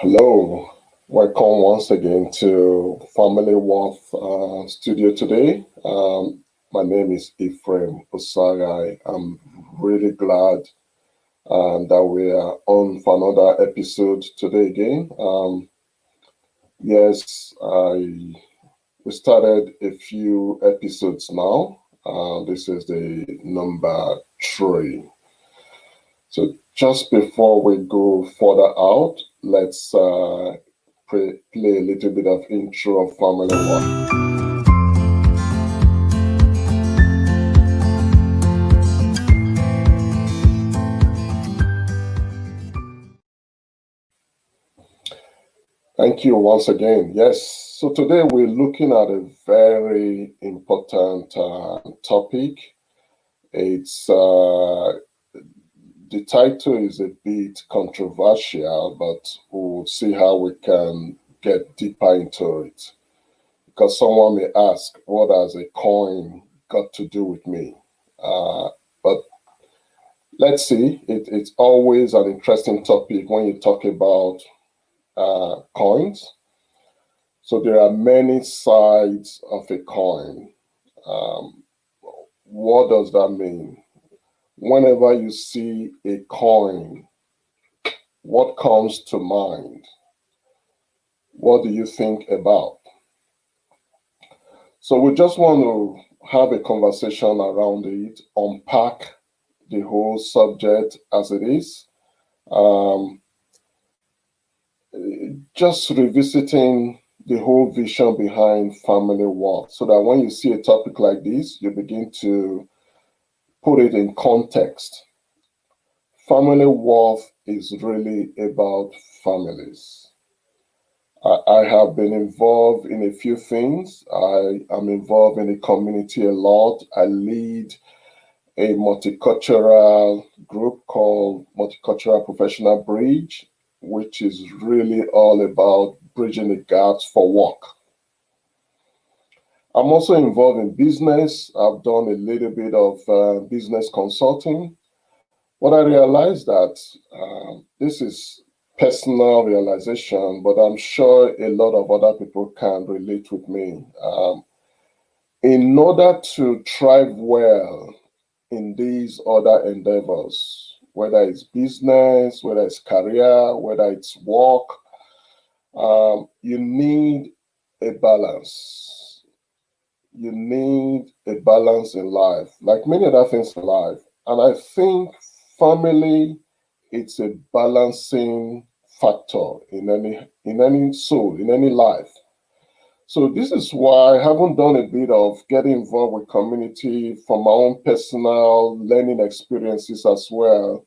Hello, welcome once again to FamilyWorth studio today. My name is Ephraim Osagai. I'm really glad that we are on for another episode today again. Yes, we started a few episodes now. This is the number 3. So just before we go further out, let's play a little bit of intro of FamilyWorth. Thank you once again. Yes, so today we're looking at a very important topic. It's the title is a bit controversial, but we'll see how we can get deeper into it. Because someone may ask, what has a coin got to do with me? But let's see, it's always an interesting topic when you talk about coins. So there are many sides of a coin. What does that mean? Whenever you see a coin, what comes to mind? What do you think about? So we just want to have a conversation around it, unpack the whole subject as it is. Just revisiting the whole vision behind FamilyWorth, so that when you see a topic like this, you begin to put it in context. FamilyWorth is really about families. I have been involved in a few things. I am involved in the community a lot. I lead a multicultural group called Multicultural Professional Bridge, which is really all about bridging the gaps for work. I'm also involved in business. I've done a little bit of business consulting. But I realized that this is personal realization, but I'm sure a lot of other people can relate with me. In order to thrive well in these other endeavors, whether it's business, whether it's career, whether it's work, you need a balance. You need a balance in life, like many other things in life. And I think family, it's a balancing factor in any soul, in any life. So this is why I haven't done a bit of getting involved with community from my own personal learning experiences as well.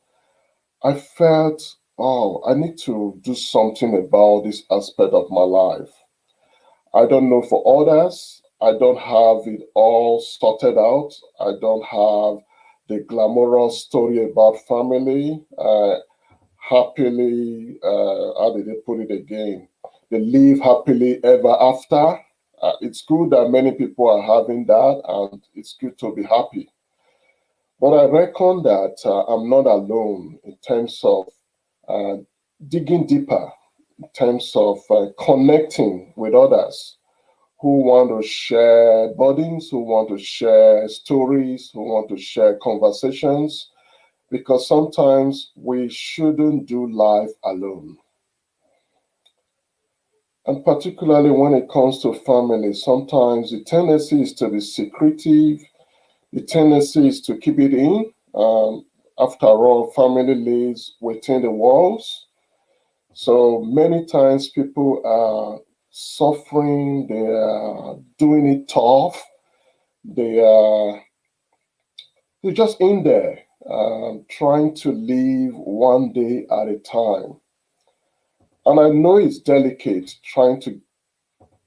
I felt, oh, I need to do something about this aspect of my life. I don't know for others. I don't have it all sorted out. I don't have the glamorous story about family. Happily, how did they put it again? They live happily ever after. It's good that many people are having that, and it's good to be happy. But I reckon that I'm not alone in terms of uh, digging deeper, in terms of connecting with others who want to share burdens, who want to share stories, who want to share conversations, because sometimes we shouldn't do life alone. And particularly when it comes to family, sometimes the tendency is to be secretive, the tendency is to keep it in. After all, family lives within the walls. So many times people are suffering, they are doing it tough, they are they're just in there, trying to live one day at a time. And I know it's delicate trying to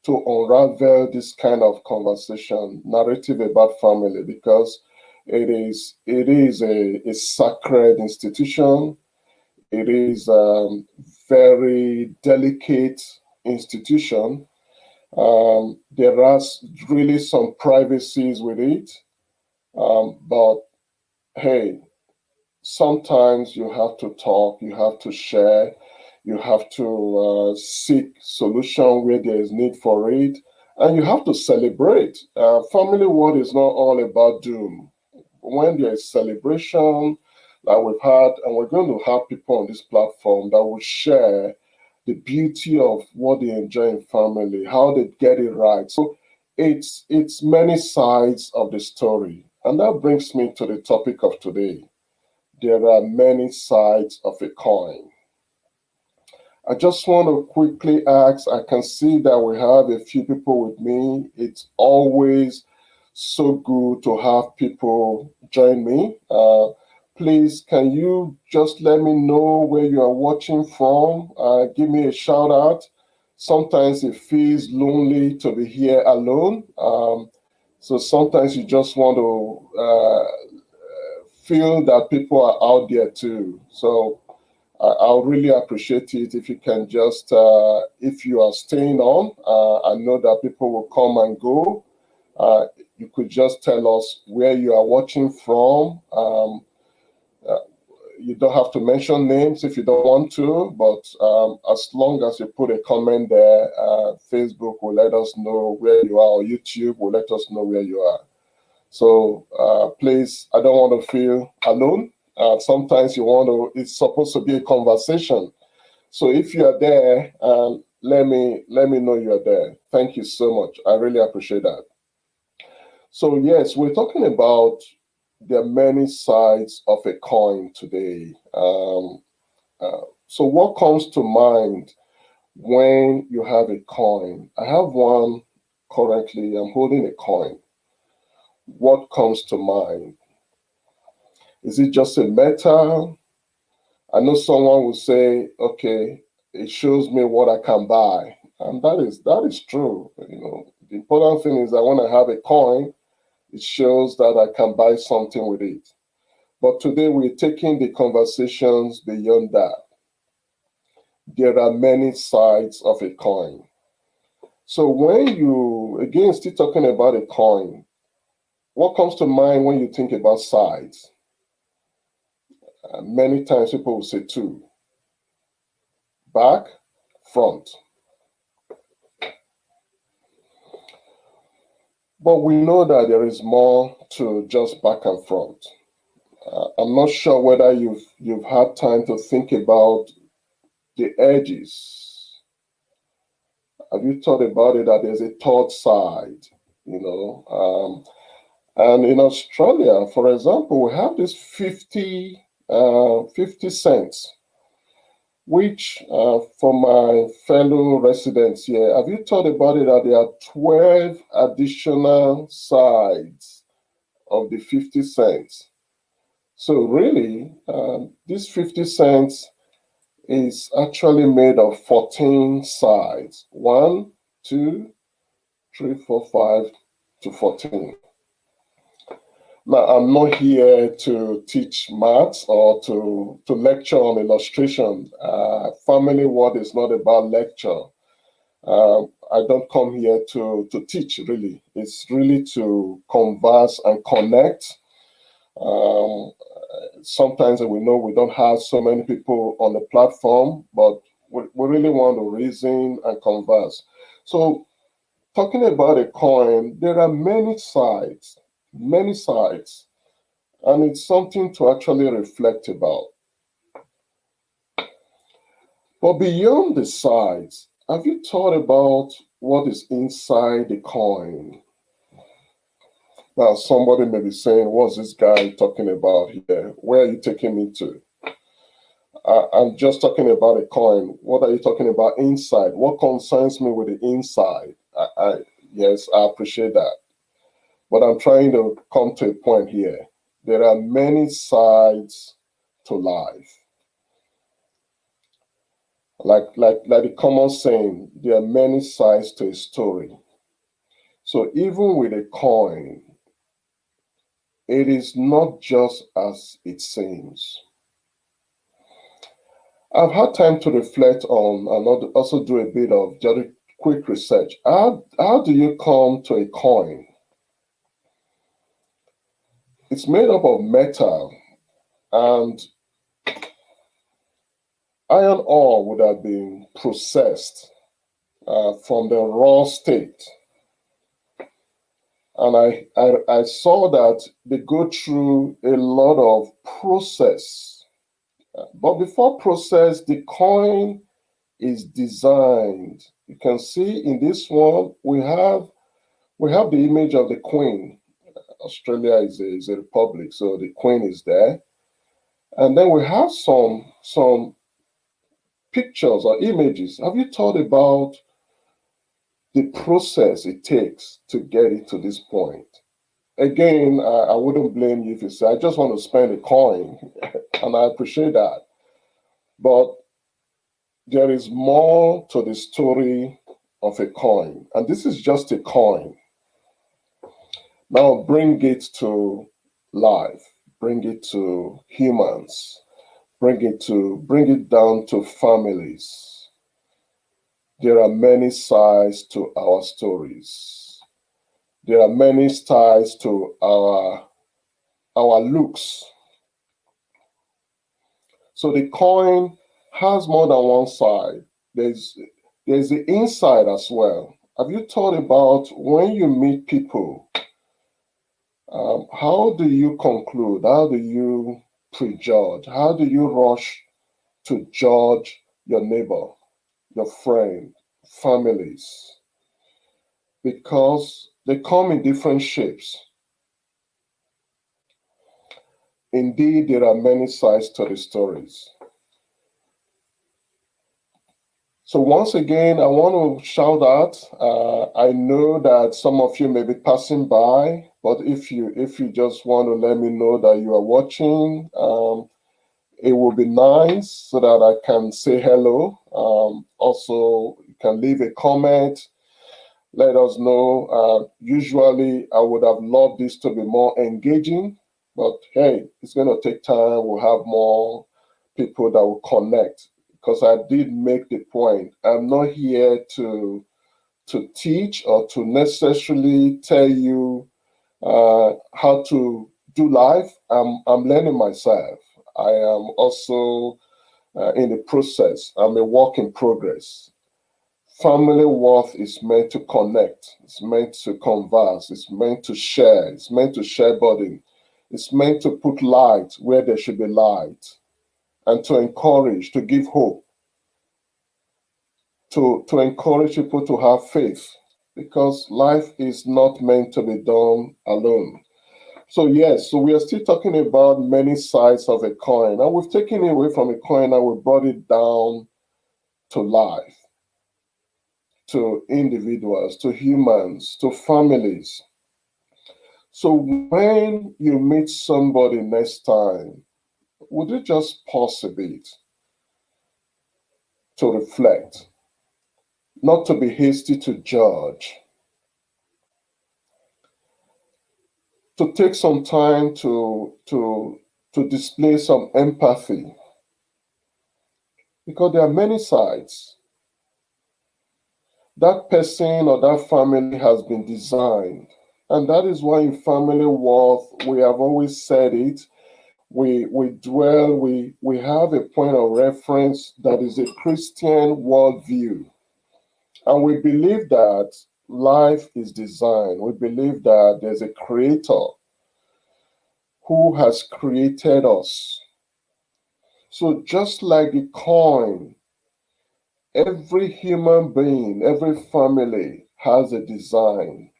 unravel this kind of conversation, narrative about family, because it is a sacred institution. It is very delicate institution. There are really some privacies with it, but hey, sometimes you have to talk, you have to share, You have to seek solution where there is need for it, and you have to celebrate. Family world is not all about doom. When there is celebration, like we've had, and we're going to have people on this platform that will share the beauty of what they enjoy in family, how they get it right. So it's many sides of the story. And that brings me to the topic of today. There are many sides of a coin. I just want to quickly ask, I can see that we have a few people with me. It's always so good to have people join me. Please, can you just let me know where you are watching from? Give me a shout out. Sometimes it feels lonely to be here alone. So sometimes you just want to feel that people are out there too. So I'll really appreciate it if you can just, if you are staying on, I know that people will come and go. You could just tell us where you are watching from. Uh, you don't have to mention names if you don't want to, but as long as you put a comment there, Facebook will let us know where you are, or YouTube will let us know where you are. So please, I don't want to feel alone. Sometimes you want to, it's supposed to be a conversation. So if you are there, let me know you are there. Thank you so much. I really appreciate that. So yes, we're talking about there are many sides of a coin today. So what comes to mind when you have a coin? I have one currently. I'm holding a coin. What comes to mind? Is it just a metal? I know someone will say, okay, it shows me what I can buy. And that is true. The important thing is that when I have a coin, it shows that I can buy something with it. But today we're taking the conversations beyond that. There are many sides of a coin. So when you, again, still talking about a coin, what comes to mind when you think about sides? Many times people will say two: back, front. But we know that there is more to just back and front. I'm not sure whether you've had time to think about the edges. Have you thought about it that there's a third side? You know, and in Australia, for example, we have this 50 cents, which for my fellow residents here, have you thought about it that there are 12 additional sides of the 50 cents? So really, this 50 cents is actually made of 14 sides. 1, 2, 3, 4, 5 to 14. Now, I'm not here to teach maths or to lecture on illustration. FamilyWorth is not about lecture. I don't come here to teach, really. It's really to converse and connect. Sometimes we know we don't have so many people on the platform, but we really want to reason and converse. So talking about a coin, there are many sides, and it's something to actually reflect about. But beyond the sides, have you thought about what is inside the coin? Now, somebody may be saying, what's this guy talking about here? Where are you taking me to? I'm just talking about a coin. What are you talking about inside? What concerns me with the inside? Yes, I appreciate that. But I'm trying to come to a point here. There are many sides to life. Like the common saying, there are many sides to a story. So even with a coin, it is not just as it seems. I've had time to reflect on and also do a bit of just quick research. How do you come to a coin? It's made up of metal, and Iron ore would have been processed from the raw state. And I saw that they go through a lot of process. But before process, the coin is designed. You can see in this one, we have the image of the Queen. Australia is a republic, so the Queen is there. And then we have some pictures or images. Have you thought about the process it takes to get it to this point? Again, I wouldn't blame you if you say, I just want to spend a coin, and I appreciate that. But there is more to the story of a coin, and this is just a coin. Now bring it to life, bring it to humans, bring it down to families. There are many sides to our stories. There are many sides to our looks. So the coin has more than one side. There's the inside as well. Have you thought about when you meet people, how do you conclude? How do you prejudge? How do you rush to judge your neighbor, your friend, families? Because they come in different shapes. Indeed, there are many sides to the stories. So once again, I want to shout out. I know that some of you may be passing by, but if you just want to let me know that you are watching, it would be nice so that I can say hello. Also, you can leave a comment. Let us know. Usually, I would have loved this to be more engaging, but hey, it's going to take time. We'll have more people that will connect. Because I did make the point, I'm not here to teach or to necessarily tell you how to do life. I'm learning myself. I am also in the process. I'm a work in progress. Family worth is meant to connect. It's meant to converse. It's meant to share. It's meant to share burden. It's meant to put light where there should be light, and to encourage, to give hope, to encourage people to have faith, because life is not meant to be done alone. So yes, so we are still talking about many sides of a coin, and we've taken it away from a coin and we brought it down to life, to individuals, to humans, to families. So when you meet somebody next time, would you just pause a bit to reflect, not to be hasty to judge, to take some time to display some empathy, because there are many sides. That person or that family has been designed, and that is why in family worth we have always said it. We have a point of reference that is a Christian worldview, and we believe that life is designed. We believe that there's a creator who has created us. So just like the coin, every human being, every family has a design.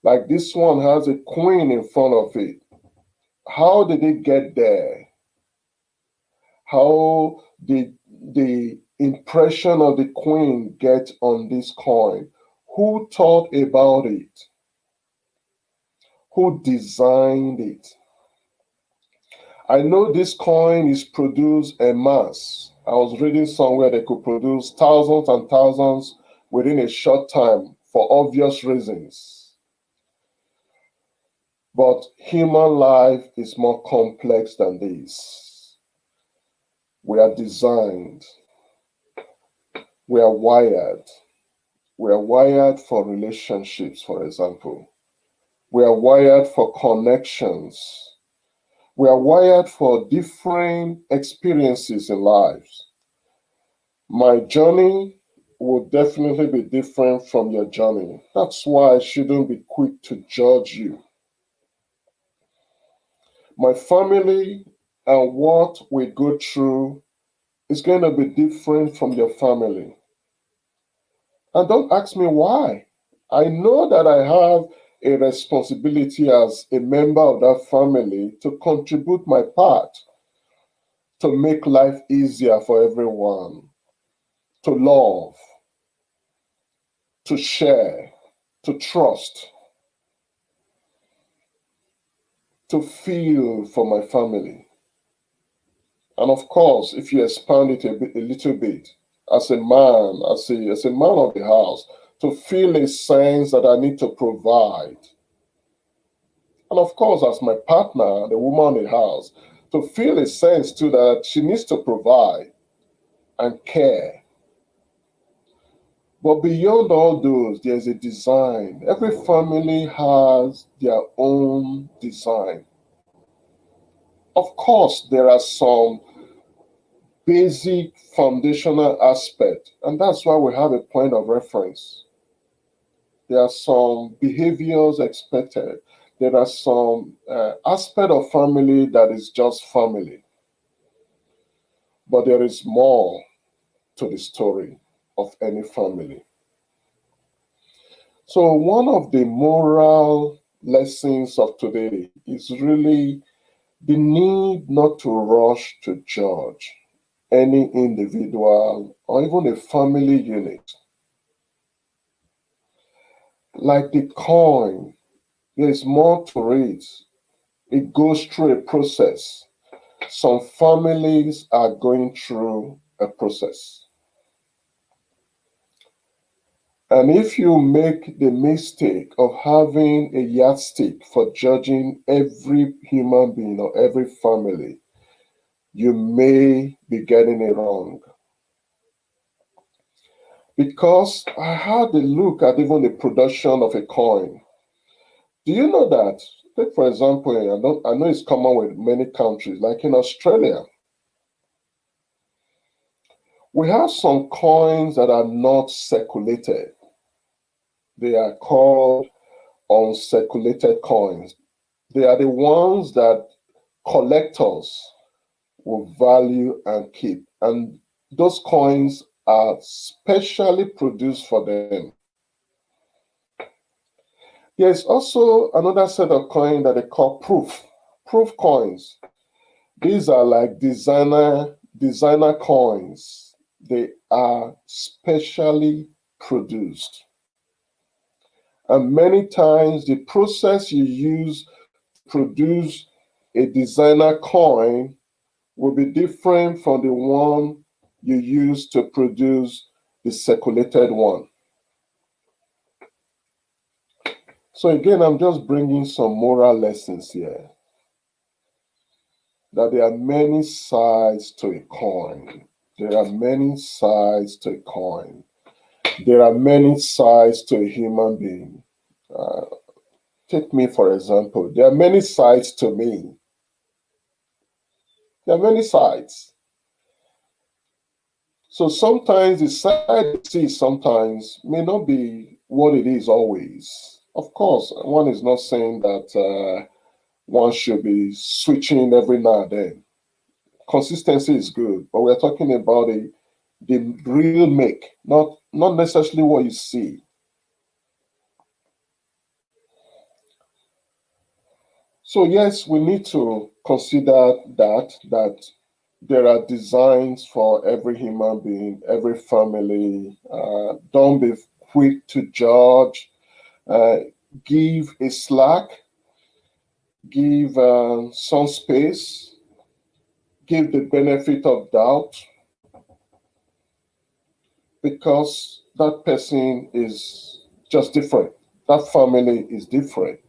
Like this one has a queen in front of it. How did it get there? How did the impression of the queen get on this coin? Who thought about it? Who designed it? I know this coin is produced en masse. I was reading somewhere they could produce thousands and thousands within a short time for obvious reasons. But human life is more complex than this. We are designed. We are wired. We are wired for relationships, for example. We are wired for connections. We are wired for different experiences in lives. My journey will definitely be different from your journey. That's why I shouldn't be quick to judge you. My family and what we go through is going to be different from your family. And don't ask me why. I know that I have a responsibility as a member of that family to contribute my part to make life easier for everyone, to love, to share, to trust, to feel for my family. And of course, if you expand it a little bit, as a man, as a man of the house, to feel a sense that I need to provide. And of course, as my partner, the woman in the house, to feel a sense too that she needs to provide and care. But beyond all those, there's a design. Every family has their own design. Of course, there are some basic foundational aspect, and that's why we have a point of reference. There are some behaviors expected. There are some aspect of family that is just family, but there is more to the story of any family. So one of the moral lessons of today is really the need not to rush to judge any individual or even a family unit. Like the coin, there's more to it. It goes through a process. Some families are going through a process. And if you make the mistake of having a yardstick for judging every human being or every family, you may be getting it wrong. Because I had a look at even the production of a coin. Do you know that? Take for example, I know it's common with many countries, like in Australia. We have some coins that are not circulated. They are called uncirculated coins. They are the ones that collectors will value and keep. And those coins are specially produced for them. There's also another set of coins that they call proof coins. These are like designer coins. They are specially produced. And many times the process you use to produce a designer coin will be different from the one you use to produce the circulated one. So again, I'm just bringing some moral lessons here. That there are many sides to a coin. There are many sides to a coin. There are many sides to a human being. Take me, for example. There are many sides to me. There are many sides. So sometimes the side you see sometimes may not be what it is always. Of course, one is not saying that one should be switching every now and then. Consistency is good, but we're talking about the real make, not necessarily what you see. So yes, we need to consider that there are designs for every human being, every family. Don't be quick to judge. Uh, give a slack. Give some space. Give the benefit of doubt because that person is just different. That family is different.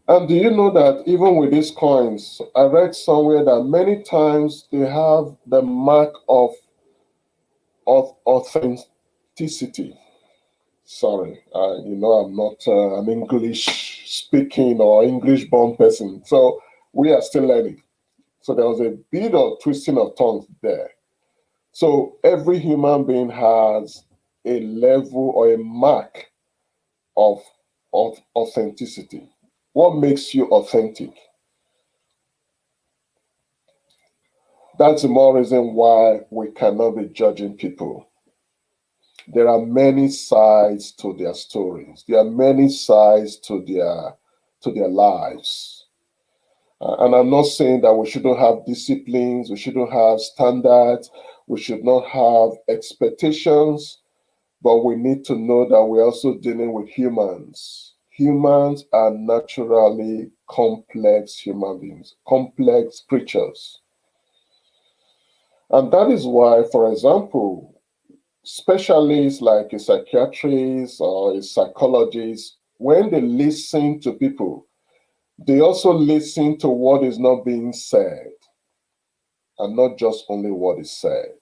And do you know that even with these coins, I read somewhere that many times they have the mark of authenticity. Sorry, I'm not an English speaking or English-born person. So we are still learning. So there was a bit of twisting of tongues there. So every human being has a level or a mark of authenticity. What makes you authentic? That's the more reason why we cannot be judging people. There are many sides to their stories. There are many sides to their lives. And I'm not saying that we shouldn't have disciplines, we shouldn't have standards, we should not have expectations, but we need to know that we're also dealing with humans. Humans are naturally complex human beings, complex creatures. And that is why, for example, specialists like a psychiatrist or a psychologist, when they listen to people, they also listen to what is not being said and not just only what is said,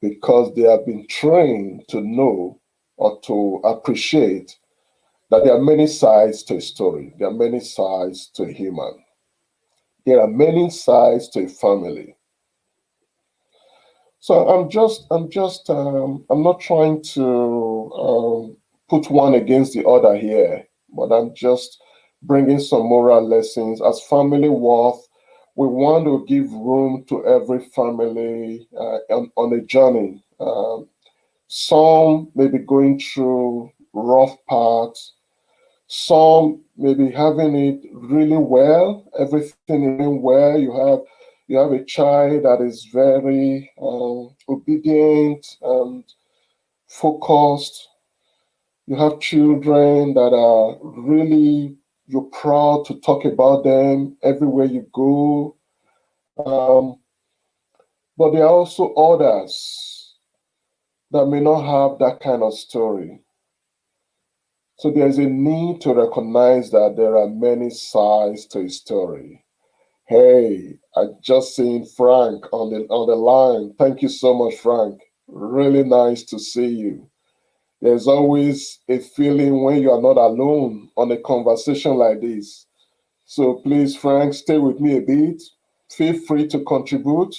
because they have been trained to know or to appreciate that there are many sides to a story. There are many sides to a human. There are many sides to a family. So I'm not trying to put one against the other here, but I'm just bringing some moral lessons. As FamilyWorth, we want to give room to every family on a journey. Some may be going through rough parts. Some may be having it really well. Everything is going well. You have a child that is very obedient and focused. You have children that are really, you're proud to talk about them everywhere you go. But there are also others that may not have that kind of story. So there's a need to recognize that there are many sides to a story. Hey, I just seen Frank on the line. Thank you so much, Frank. Really nice to see you. There's always a feeling when you are not alone on a conversation like this. So please, Frank, stay with me a bit. Feel free to contribute.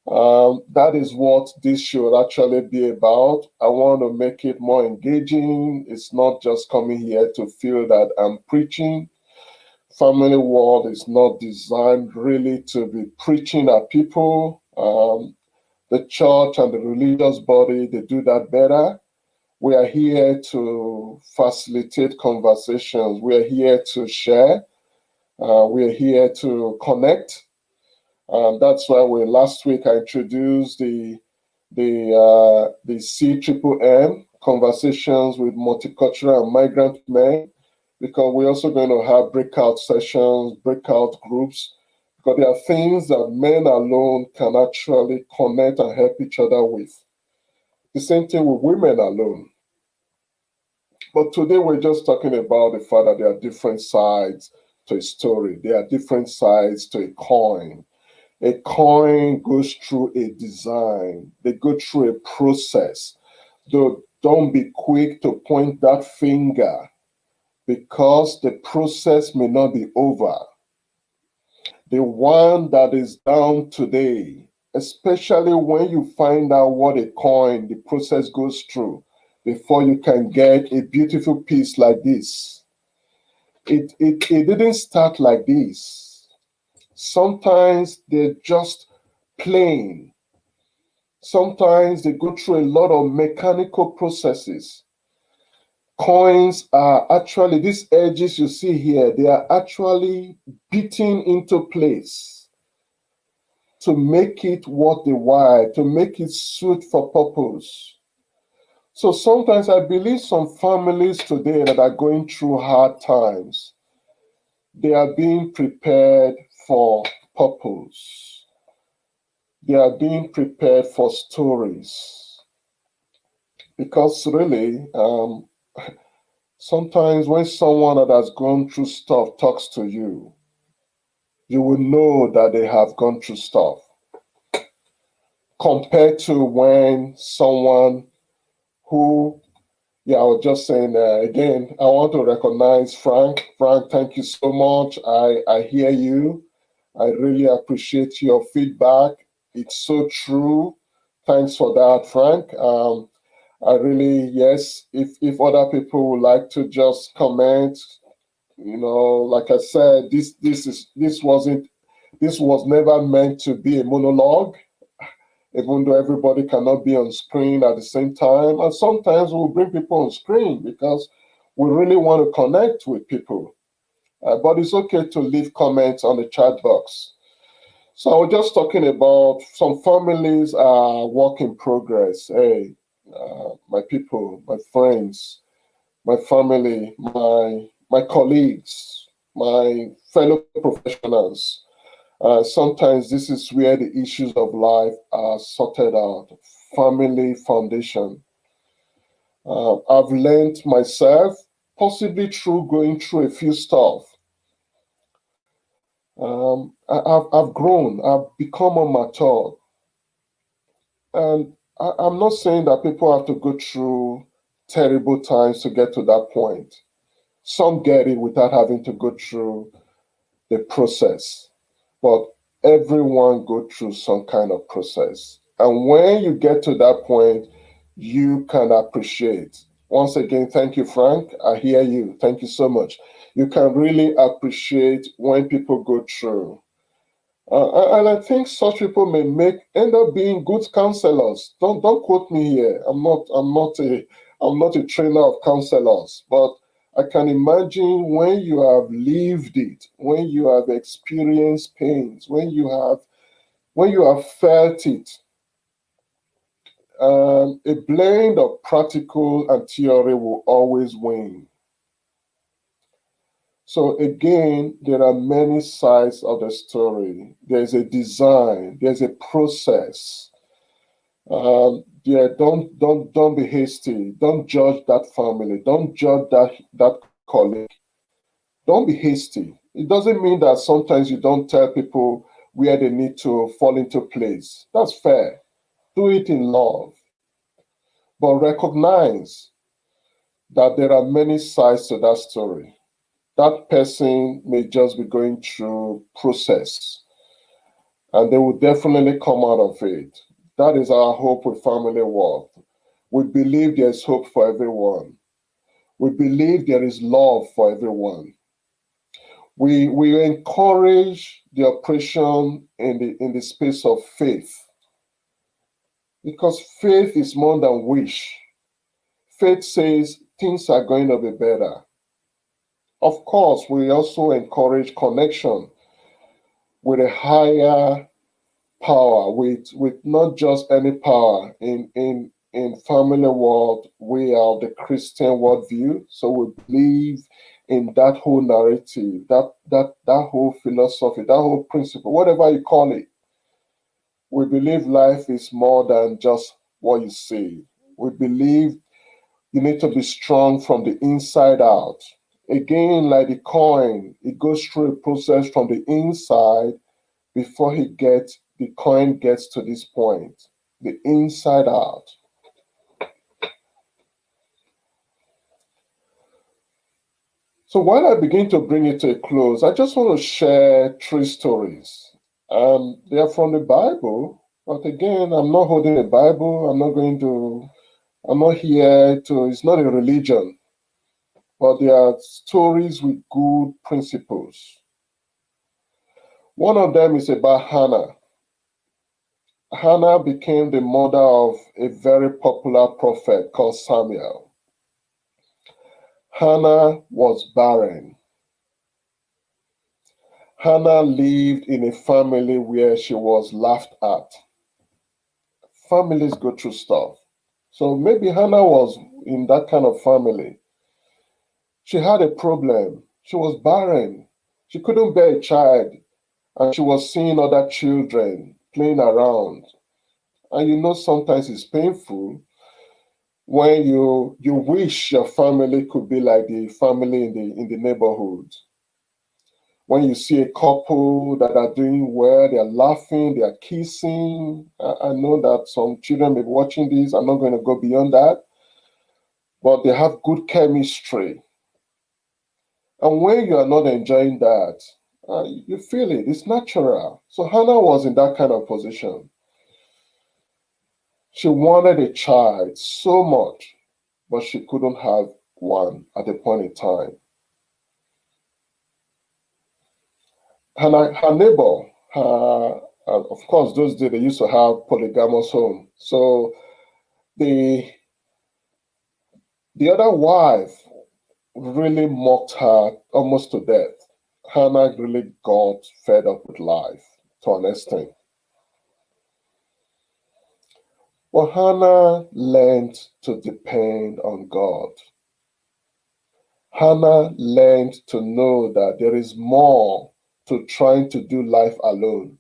That is what this should actually be about. I want to make it more engaging. It's not just coming here to feel that I'm preaching. FamilyWorth is not designed really to be preaching at people. The church and the religious body, they do that better. We are here to facilitate conversations. We are here to share. We are here to connect. That's why last week I introduced the CMMM conversations with multicultural and migrant men, because we're also going to have breakout sessions, breakout groups, because there are things that men alone can actually connect and help each other with. The same thing with women alone. But today we're just talking about the fact that there are different sides to a story. There are different sides to a coin. A coin goes through a design. They go through a process. Don't be quick to point that finger, because the process may not be over. The one that is down today, especially when you find out what a coin, the process goes through before you can get a beautiful piece like this. It didn't start like this. Sometimes they're just plain. Sometimes they go through a lot of mechanical processes. Coins are actually, these edges you see here, they are actually beaten into place to make it what they want, to make it suit for purpose. So sometimes I believe some families today that are going through hard times, they are being prepared for purpose. They are being prepared for stories. Because really, sometimes when someone that has gone through stuff talks to you, you will know that they have gone through stuff. Compared to when someone who Yeah, I was just saying again, I want to recognize Frank. Frank, thank you so much. I hear you. I really appreciate your feedback. It's so true. Thanks for that, Frank. I really, yes, if other people would like to just comment, like I said, this was never meant to be a monologue, even though everybody cannot be on screen at the same time. And sometimes we'll bring people on screen because we really want to connect with people. But it's okay to leave comments on the chat box. So I was just talking about some families are work in progress. Hey, my people, my friends, my family, my colleagues, my fellow professionals. Sometimes this is where the issues of life are sorted out. Family foundation. I've learned myself, possibly through going through a few stuff. I've grown. I've become more mature, and I'm not saying that people have to go through terrible times to get to that point. Some get it without having to go through the process, but everyone go through some kind of process. And when you get to that point, you can appreciate. Once again, thank you, Frank. I hear you. Thank you so much. You can really appreciate when people go through. And I think such people may end up being good counselors. Don't quote me here. I'm not a trainer of counselors, but I can imagine when you have lived it, when you have experienced pains, when you have felt it, a blend of practical and theory will always win. So again, there are many sides of the story. There's a design, there's a process. Yeah, don't be hasty. Don't judge that family. Don't judge that colleague. Don't be hasty. It doesn't mean that sometimes you don't tell people where they need to fall into place. That's fair. Do it in love, but recognize that there are many sides to that story. That person may just be going through process, and they will definitely come out of it. That is our hope with FamilyWorth. We believe there is hope for everyone. We believe there is love for everyone. We encourage the operation in the space of faith, because faith is more than wish. Faith says things are going to be better. Of course, we also encourage connection with a higher power, with not just any power. In FamilyWorth, we are the Christian worldview, so we believe in that whole narrative, that whole philosophy, that whole principle, whatever you call it. We believe life is more than just what you see. We believe you need to be strong from the inside out. Again, like the coin, it goes through a process from the inside before the coin gets to this point, the inside out. So while I begin to bring it to a close, I just want to share three stories. They are from the Bible, but again, I'm not holding a Bible. I'm not here to, it's not a religion, but they are stories with good principles. One of them is about Hannah. Hannah became the mother of a very popular prophet called Samuel. Hannah was barren. Hannah lived in a family where she was laughed at. Families go through stuff. So maybe Hannah was in that kind of family. She had a problem. She was barren. She couldn't bear a child, and she was seeing other children playing around. And sometimes it's painful when you wish your family could be like the family in the neighborhood. When you see a couple that are doing well, they are laughing, they are kissing. I know that some children may be watching this. I'm not going to go beyond that. but they have good chemistry. And when you are not enjoying that, you feel it. It's natural. So Hannah was in that kind of position. She wanted a child so much, but she couldn't have one at the point in time. Her neighbor, of course, those days they used to have polygamous home. So the other wife really mocked her almost to death. Hannah really got fed up with life to an extent. But Hannah learned to depend on God. Hannah learned to know that there is more to trying to do life alone.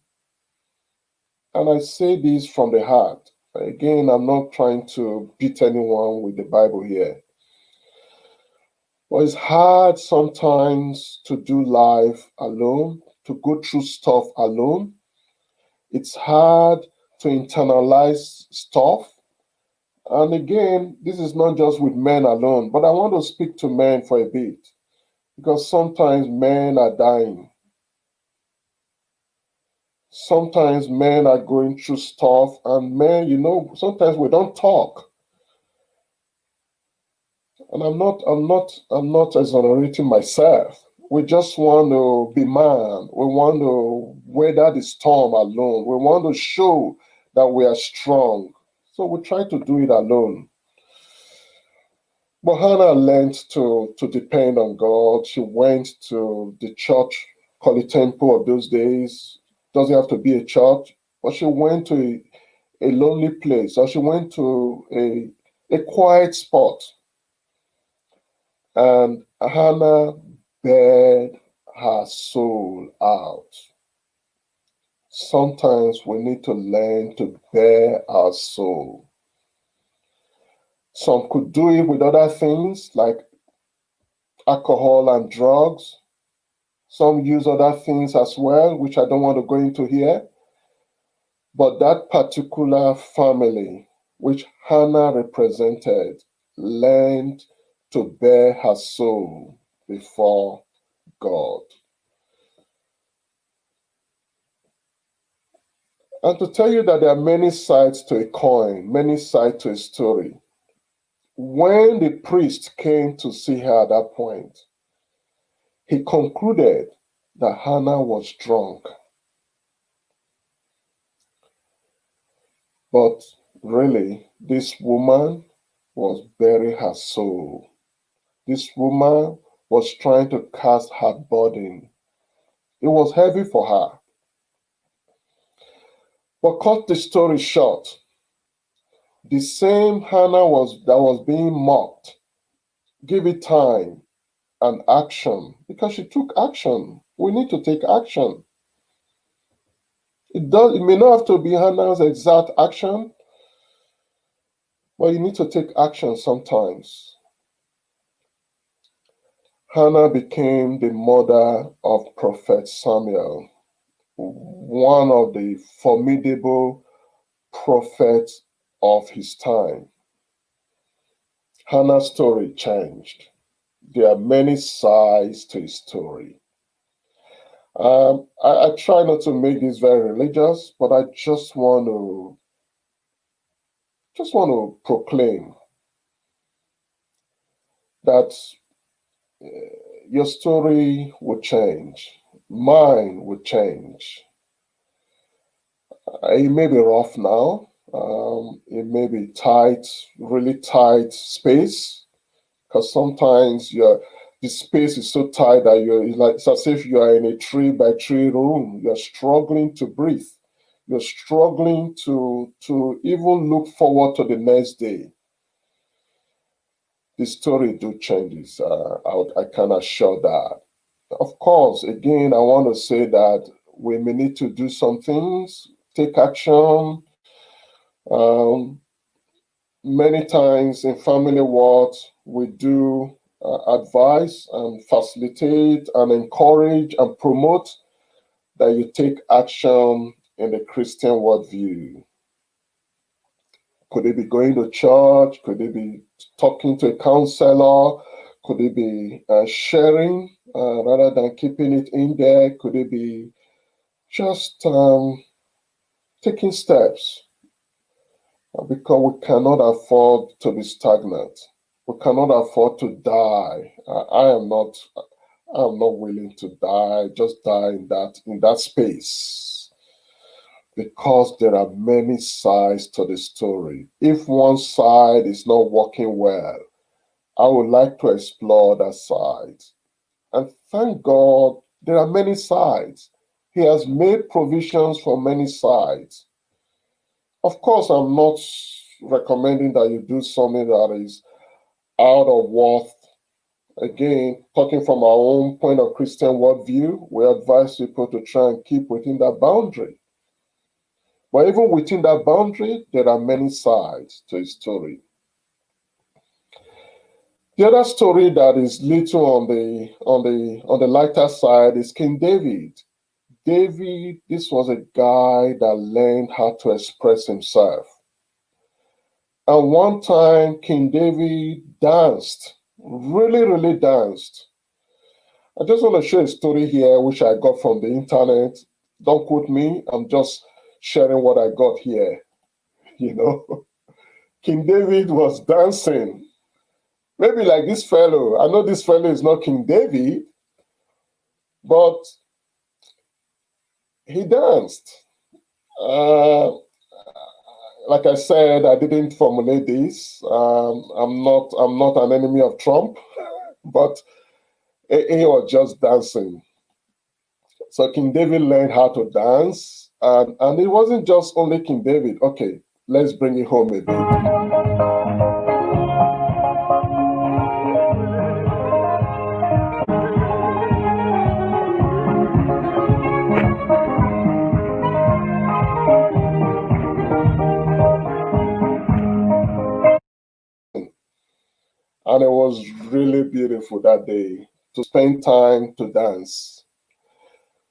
And I say this from the heart. Again, I'm not trying to beat anyone with the Bible here. But it's hard sometimes to do life alone, to go through stuff alone. It's hard to internalize stuff. And again, this is not just with men alone, but I want to speak to men for a bit because sometimes men are dying. Sometimes men are going through stuff, and men, sometimes we don't talk. And I'm not exonerating myself. We just want to be man. We want to weather the storm alone. We want to show that we are strong. So we try to do it alone. But Hannah learned to depend on God. She went to the church, called the temple of those days. Doesn't have to be a church, but she went to a lonely place, or she went to a quiet spot. And Hannah bared her soul out. Sometimes we need to learn to bear our soul. Some could do it with other things like alcohol and drugs. Some use other things as well, which I don't want to go into here. But that particular family, which Hannah represented, learned to bear her soul before God. And to tell you that there are many sides to a coin, many sides to a story. When the priest came to see her at that point, he concluded that Hannah was drunk. But really, this woman was bearing her soul. This woman was trying to cast her burden. It was heavy for her. But cut the story short, the same Hannah that was being mocked, give it time and action, because she took action. We need to take action. It may not have to be Hannah's exact action, but you need to take action sometimes. Hannah became the mother of Prophet Samuel, one of the formidable prophets of his time. Hannah's story changed. There are many sides to his story. I try not to make this very religious, but I just want to proclaim that your story will change. Mine will change. It may be rough now. It may be tight, really tight space, because sometimes the space is so tight that it's as if you are in a tree by tree room. You're struggling to breathe. You're struggling to even look forward to the next day. The story do changes. I can assure that. Of course, again, I want to say that we may need to do some things, take action. Many times in FamilyWorth, we do advise and facilitate and encourage and promote that you take action in the Christian worldview. Could it be going to church? Could it be talking to a counselor? Could it be sharing rather than keeping it in there? Could it be just taking steps? Because we cannot afford to be stagnant. We cannot afford to die. I'm not willing to die, just die in that space. Because there are many sides to the story. If one side is not working well, I would like to explore that side. And thank God there are many sides. He has made provisions for many sides. Of course, I'm not recommending that you do something that is out of worth. Again, talking from our own point of Christian worldview, we advise people to try and keep within that boundary. But even within that boundary, there are many sides to a story. The other story that is little on the lighter side is King David. David, this was a guy that learned how to express himself. And one time, King David danced, really, really danced. I just want to share a story here, which I got from the internet. Don't quote me, I'm just sharing what I got here. King David was dancing. Maybe like this fellow. I know this fellow is not King David, but he danced. Like I said, I didn't formulate this. I'm not an enemy of Trump, but he was just dancing. So King David learned how to dance, and it wasn't just only King David. Okay, let's bring it home a bit. And it was really beautiful that day to spend time to dance.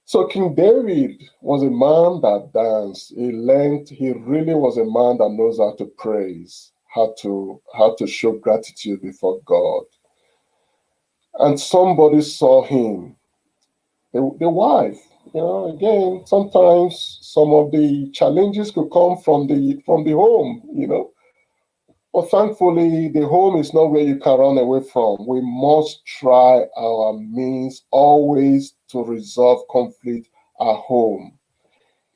So King David was a man that danced. He really was a man that knows how to praise, how to show gratitude before God. And somebody saw him, the wife. Again, sometimes some of the challenges could come from the home. But thankfully, the home is not where you can run away from. We must try our means always to resolve conflict at home.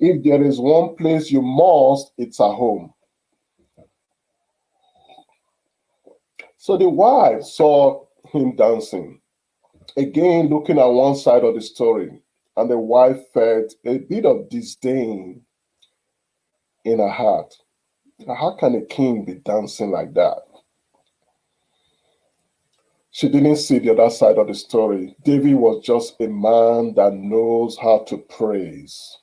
If there is one place you must, it's at home. So the wife saw him dancing. Again, looking at one side of the story, and the wife felt a bit of disdain in her heart. How can a king be dancing like that? She didn't see the other side of the story. David was just a man that knows how to praise.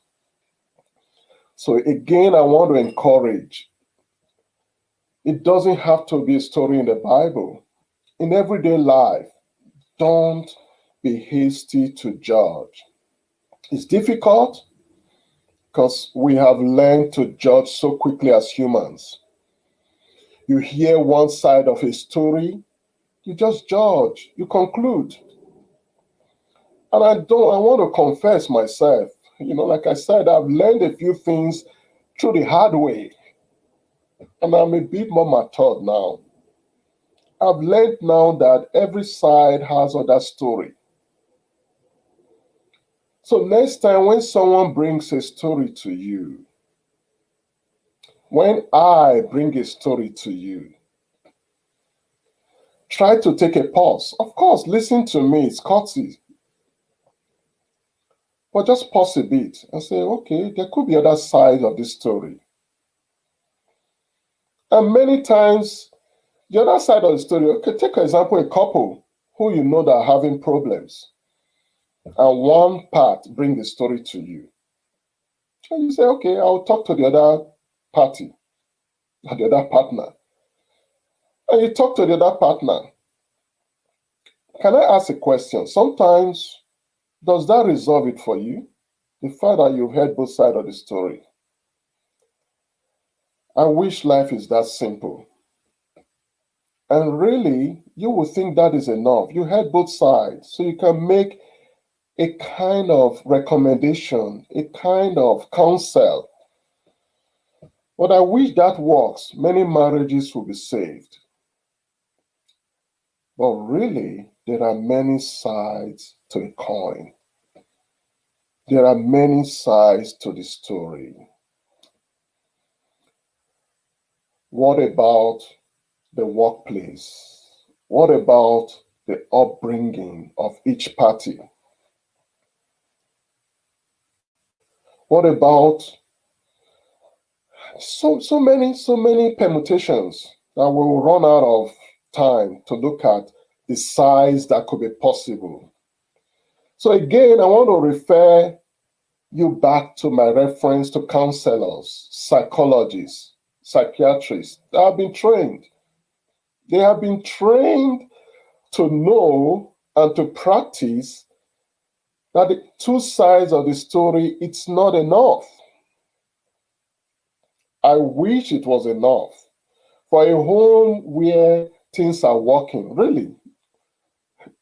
So again, I want to encourage. It doesn't have to be a story in the Bible. In everyday life, don't be hasty to judge. It's difficult because we have learned to judge so quickly as humans. You hear one side of a story, you just judge, you conclude. And I want to confess myself. Like I said, I've learned a few things through the hard way. And I'm a bit more matured now. I've learned now that every side has other story. So next time when someone brings a story to you, when I bring a story to you, try to take a pause. Of course, listen to me, it's courtesy. But just pause a bit and say, okay, there could be other sides of this story. And many times, the other side of the story, okay, take for example, a couple who you know that are having problems. And one part bring the story to you. And you say, okay, I'll talk to the other party, or the other partner. And you talk to the other partner. Can I ask a question? Sometimes, does that resolve it for you? The fact that you've heard both sides of the story. I wish life is that simple. And really, you would think that is enough. You heard both sides, so you can make a kind of recommendation, a kind of counsel. But I wish that works. Many marriages will be saved. But really, there are many sides to a coin. There are many sides to the story. What about the workplace? What about the upbringing of each party? What about so many permutations that we'll run out of time to look at the size that could be possible. So again, I want to refer you back to my reference to counselors, psychologists, psychiatrists that have been trained. They have been trained to know and to practice that the two sides of the story, it's not enough. I wish it was enough for a home where things are working. Really,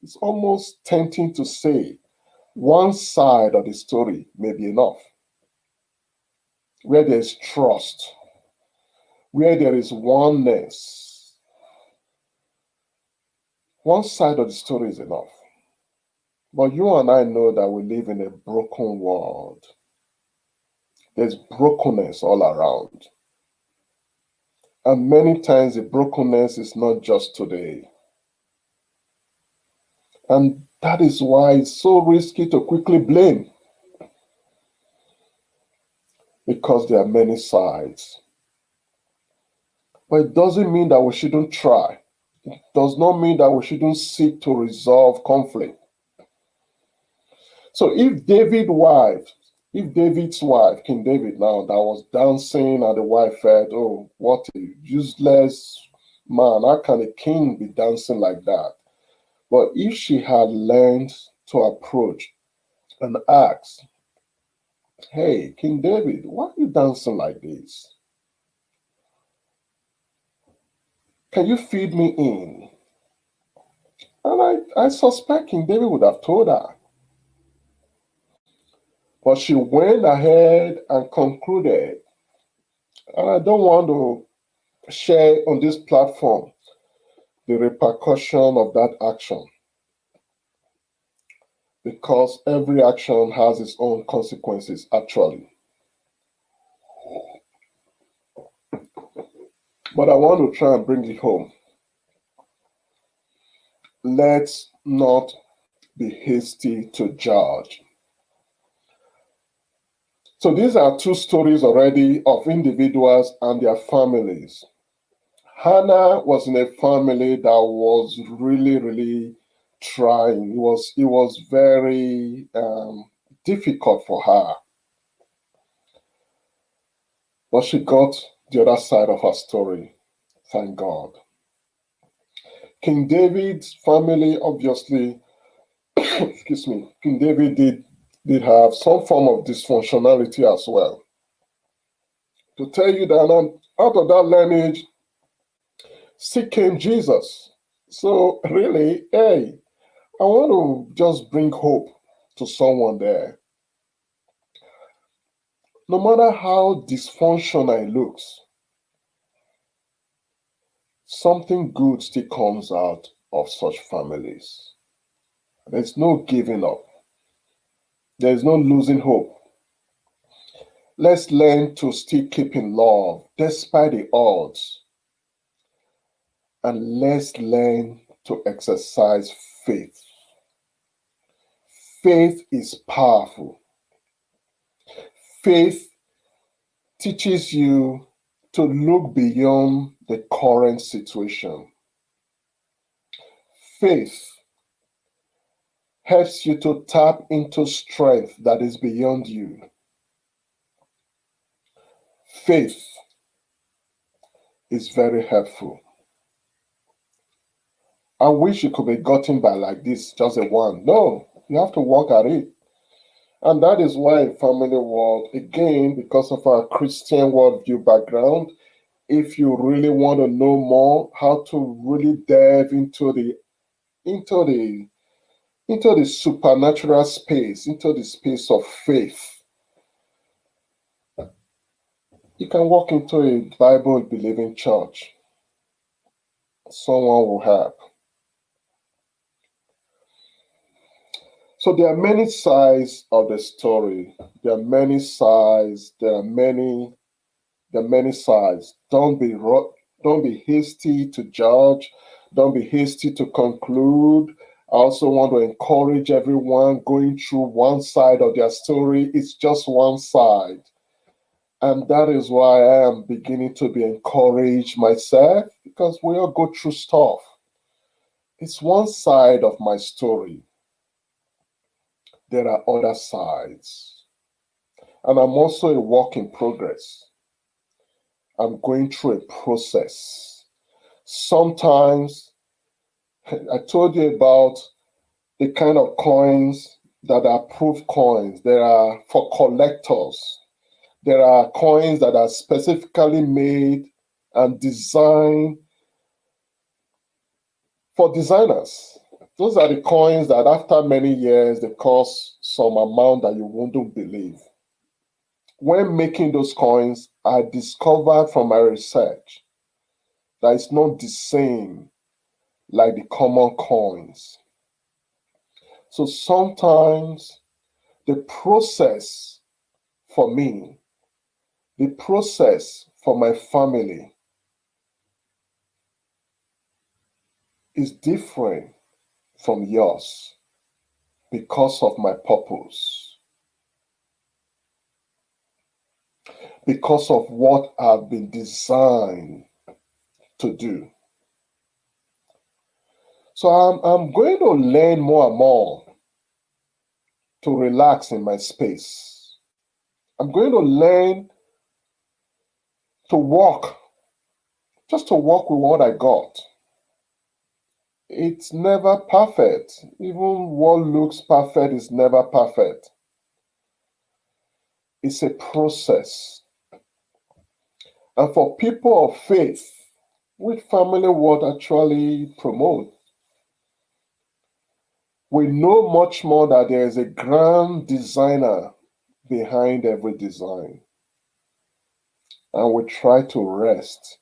it's almost tempting to say one side of the story may be enough, where there's trust, where there is oneness. One side of the story is enough. But you and I know that we live in a broken world. There's brokenness all around. And many times the brokenness is not just today. And that is why it's so risky to quickly blame. Because there are many sides. But it doesn't mean that we shouldn't try. It does not mean that we shouldn't seek to resolve conflict. So if David's wife, King David now, that was dancing and the wife felt, oh, what a useless man, how can a king be dancing like that? But if she had learned to approach and ask, hey, King David, why are you dancing like this? Can you feed me in? And I suspect King David would have told her. But she went ahead and concluded, and I don't want to share on this platform the repercussion of that action, because every action has its own consequences, actually. But I want to try and bring it home. Let's not be hasty to judge. So these are two stories already of individuals and their families. Hannah was in a family that was really trying. It was very difficult for her. But she got the other side of her story. Thank God. King David's family, obviously, excuse me, King David did have some form of dysfunctionality as well. To tell you that out of that lineage, still came Jesus. So really, hey, I want to just bring hope to someone there. No matter how dysfunctional it looks, something good still comes out of such families. There's no giving up. There's no losing hope. Let's learn to still keep in love despite the odds. And let's learn to exercise faith. Faith is powerful. Faith teaches you to look beyond the current situation. Faith helps you to tap into strength that is beyond you. Faith is very helpful. I wish it could be gotten by like this, just a one. No, you have to work at it. And that is why in FamilyWorth, again, because of our Christian worldview background, if you really want to know more, how to really delve into the supernatural space, into the space of faith, you can walk into a Bible believing church. Someone will help. So there are many sides of the story. There are many sides. There are many sides. Don't be hasty to judge. Don't be hasty to conclude. I also want to encourage everyone going through one side of their story. It's just one side. And that is why I am beginning to be encouraged myself, because we all go through stuff. It's one side of my story. There are other sides. And I'm also a work in progress. I'm going through a process. Sometimes, I told you about the kind of coins that are proof coins. There are for collectors. There are coins that are specifically made and designed for designers. Those are the coins that after many years, they cost some amount that you wouldn't believe. When making those coins, I discovered from my research that it's not the same like the common coins. So sometimes the process for me, the process for my family is different from yours because of my purpose, because of what I've been designed to do. So I'm going to learn more and more to relax in my space. I'm going to learn to walk, just to walk with what I got. It's never perfect. Even what looks perfect is never perfect. It's a process. And for people of faith, which FamilyWorth actually promote, we know much more that there is a grand designer behind every design. And we try to rest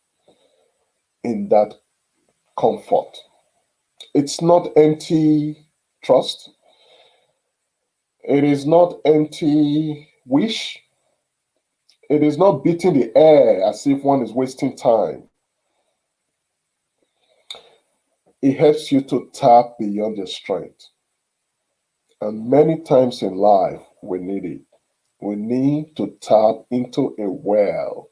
in that comfort. It's not empty trust. It is not empty wish. It is not beating the air as if one is wasting time. It helps you to tap beyond your strength. And many times in life, we need it. We need to tap into a well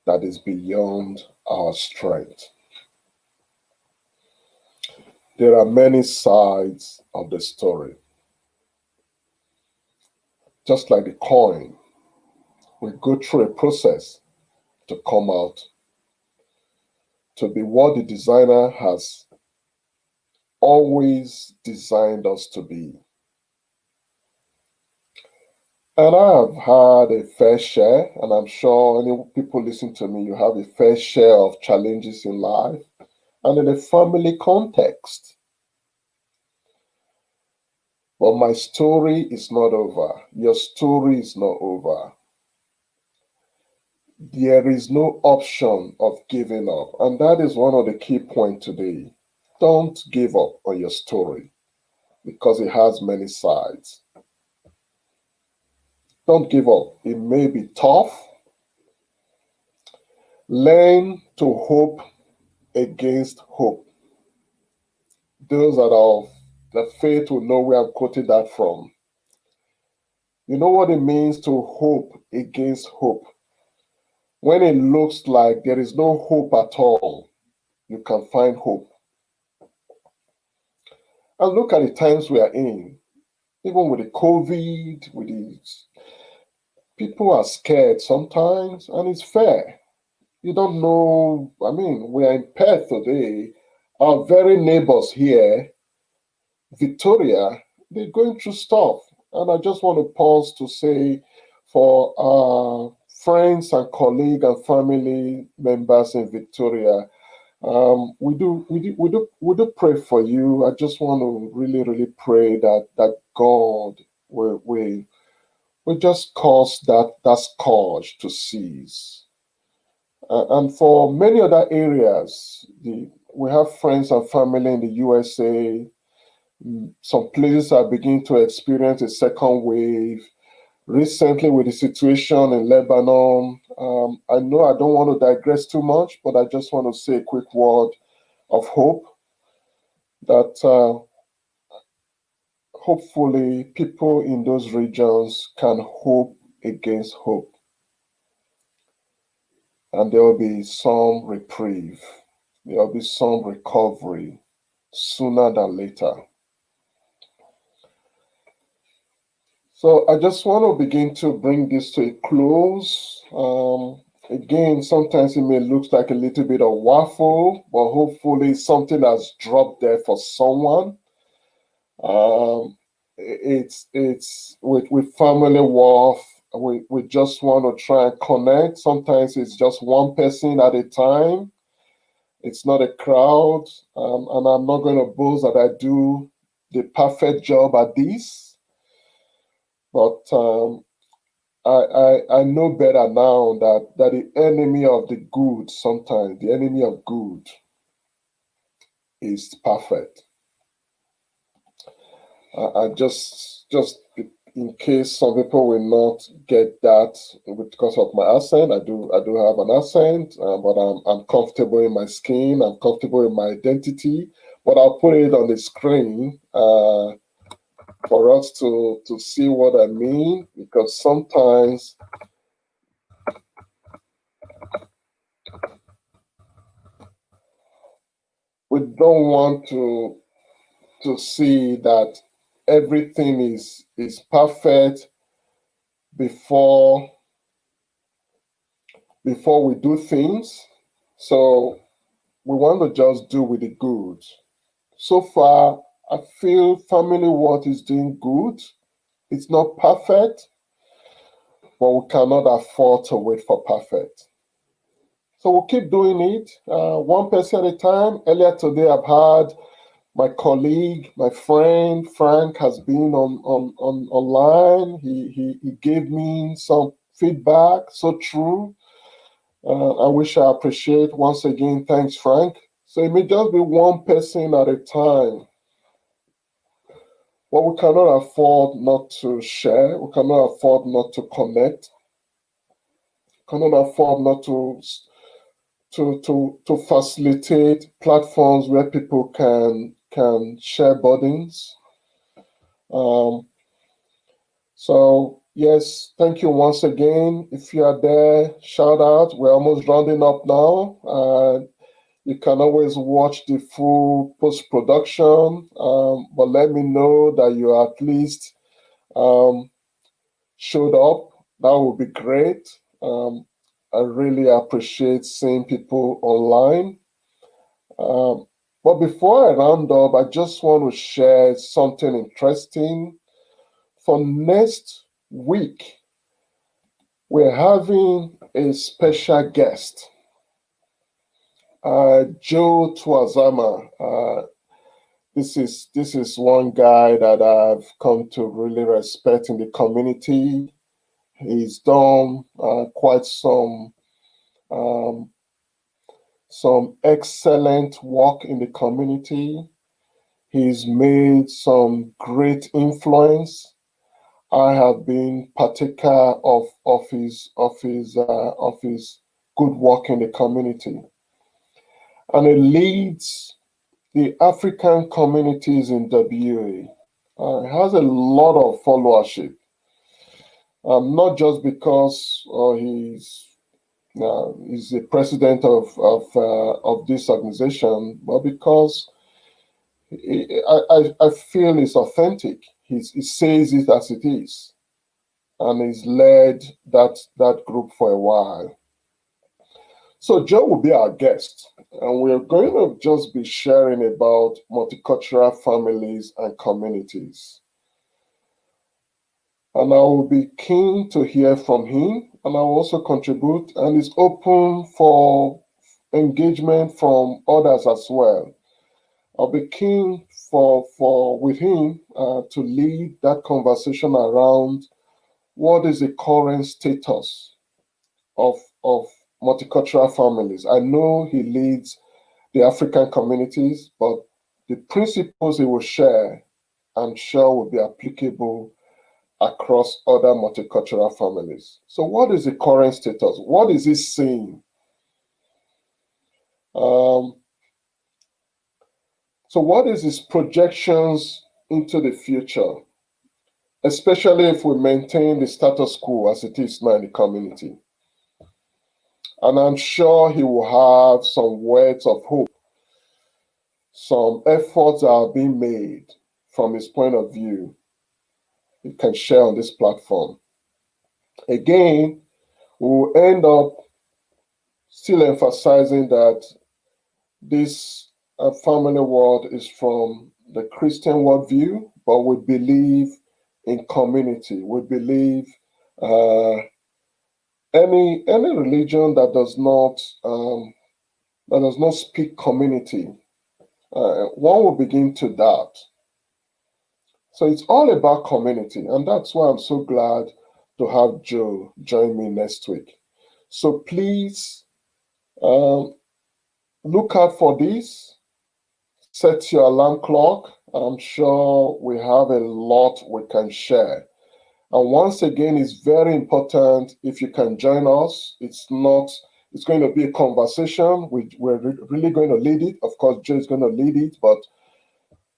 that is beyond our strength. There are many sides of the story. Just like the coin, we go through a process to come out to be what the designer has always designed us to be. And I have had a fair share, and I'm sure any people listening to me, you have a fair share of challenges in life and in a family context. But my story is not over. Your story is not over. There is no option of giving up. And that is one of the key points today. Don't give up on your story because it has many sides. Don't give up. It may be tough. Learn to hope against hope. Those that are of the faith will know where I'm quoting that from. You know what it means to hope against hope? When it looks like there is no hope at all, you can find hope. And look at the times we are in. Even with the COVID, with these, people are scared sometimes, and it's fair. You don't know. I mean, we are in Perth today. Our very neighbors here, Victoria, they're going through stuff. And I just want to pause to say for our friends and colleagues and family members in Victoria, we do pray for you. I just want to really, really pray that God will just cause that scourge to cease. And for many other areas, we have friends and family in the USA. Some places are beginning to experience a second wave. Recently, with the situation in Lebanon, I know I don't want to digress too much, but I just want to say a quick word of hope that hopefully people in those regions can hope against hope, and there will be some reprieve, there will be some recovery sooner than later. So I just want to begin to bring this to a close. Again, sometimes it may look like a little bit of waffle, but hopefully something has dropped there for someone. It's with FamilyWorth. We just want to try and connect. Sometimes it's just one person at a time. It's not a crowd, and I'm not going to boast that I do the perfect job at this, but I know better now that the enemy of the good, sometimes the enemy of good is perfect. I just in case some people will not get that because of my accent. I do have an accent, but I'm comfortable in my skin. I'm comfortable in my identity. But I'll put it on the screen for us to see what I mean, because sometimes we don't want to see that everything is perfect before we do things. So we want to just do with the good. So far, I feel FamilyWorth is doing good. It's not perfect, but we cannot afford to wait for perfect. So we'll keep doing it, one person at a time. Earlier today, I've had my colleague, my friend Frank has been online. He gave me some feedback, so true. I wish I appreciate once again. Thanks, Frank. So it may just be one person at a time. But we cannot afford not to share. We cannot afford not to connect. Cannot afford not to facilitate platforms where people can share burdens. So yes, thank you once again. If you are there, shout out. We're almost rounding up now. You can always watch the full post-production, but let me know that you at least showed up. That would be great. I really appreciate seeing people online. But before I round up, I just want to share something interesting. For next week, we're having a special guest, Joe Tuazama. This is one guy that I've come to really respect in the community. He's done quite some excellent work in the community. He's made some great influence. I have been partaker of his good work in the community, and he leads the African communities in WA. He has a lot of followership, not just because he's the president of this organization, but because I feel it's authentic. He says it as it is, and he's led that group for a while. So Joe will be our guest, and we're going to just be sharing about multicultural families and communities. And I will be keen to hear from him, and I will also contribute, and is open for engagement from others as well. I'll be keen for with him to lead that conversation around what is the current status of multicultural families. I know he leads the African communities, but the principles he will share, I'm sure, will be applicable across other multicultural families. So, what is the current status? What is he saying? So, what is his projections into the future, especially if we maintain the status quo as it is now in the community? And I'm sure he will have some words of hope, some efforts that are being made from his point of view, he can share on this platform. Again, we will end up still emphasizing that this family world is from the Christian worldview, but we believe in community. We believe any religion that does not speak community, one will begin to doubt. So it's all about community, and that's why I'm so glad to have Joe join me next week. So please look out for this. Set your alarm clock. I'm sure we have a lot we can share. And once again, it's very important if you can join us. It's going to be a conversation. We're really going to lead it. Of course, Joe is going to lead it, but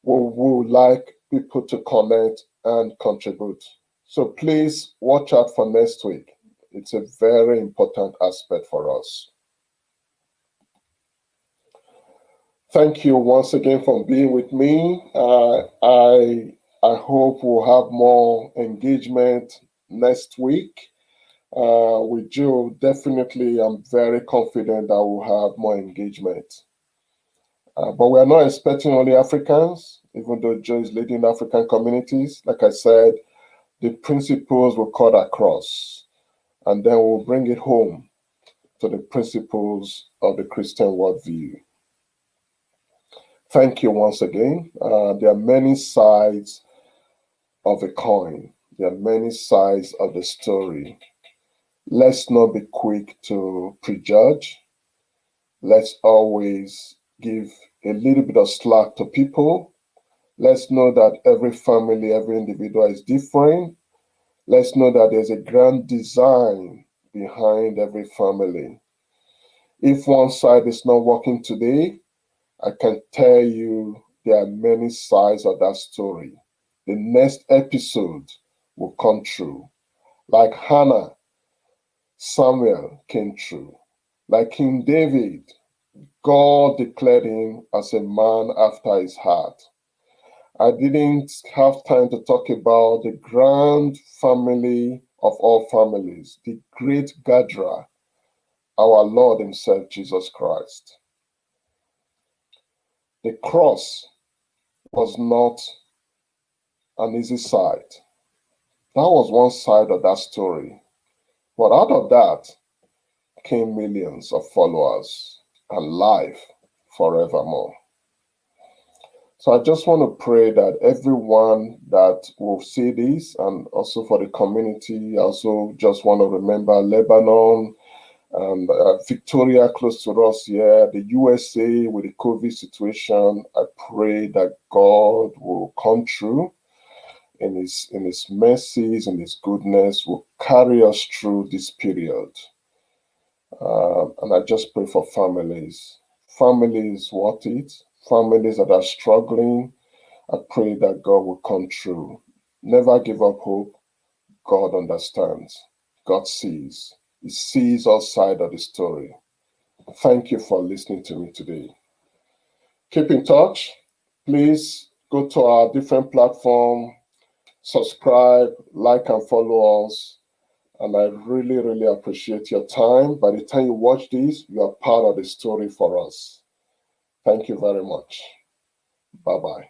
we would like people to connect and contribute. So please watch out for next week. It's a very important aspect for us. Thank you once again for being with me. I hope we'll have more engagement next week. With Joe, definitely, I'm very confident that we'll have more engagement. But we are not expecting only Africans, even though Joe is leading African communities. Like I said, the principles will cut across, and then we'll bring it home to the principles of the Christian worldview. Thank you once again. There are many sides of a coin. There are many sides of the story. Let's not be quick to prejudge. Let's always give a little bit of slack to people. Let's know that every family, every individual is different. Let's know that there's a grand design behind every family. If one side is not working today, I can tell you there are many sides of that story. The next episode will come true. Like Hannah, Samuel came true. Like King David, God declared him as a man after his heart. I didn't have time to talk about the grand family of all families, the great gatherer, our Lord himself, Jesus Christ. The cross was not an easy side. That was one side of that story. But out of that came millions of followers and life forevermore. So I just want to pray that everyone that will see this, and also for the community, I also just want to remember Lebanon and Victoria close to us here, the USA with the COVID situation. I pray that God will come through in his mercies and his goodness, will carry us through this period. And I just pray for families. Families want it. Families that are struggling, I pray that God will come through. Never give up hope. God understands. God sees. He sees all sides of the story. Thank you for listening to me today. Keep in touch. Please go to our different platforms, subscribe, like, and follow us. And I really, really appreciate your time. By the time you watch this, you are part of the story for us. Thank you very much. Bye-bye.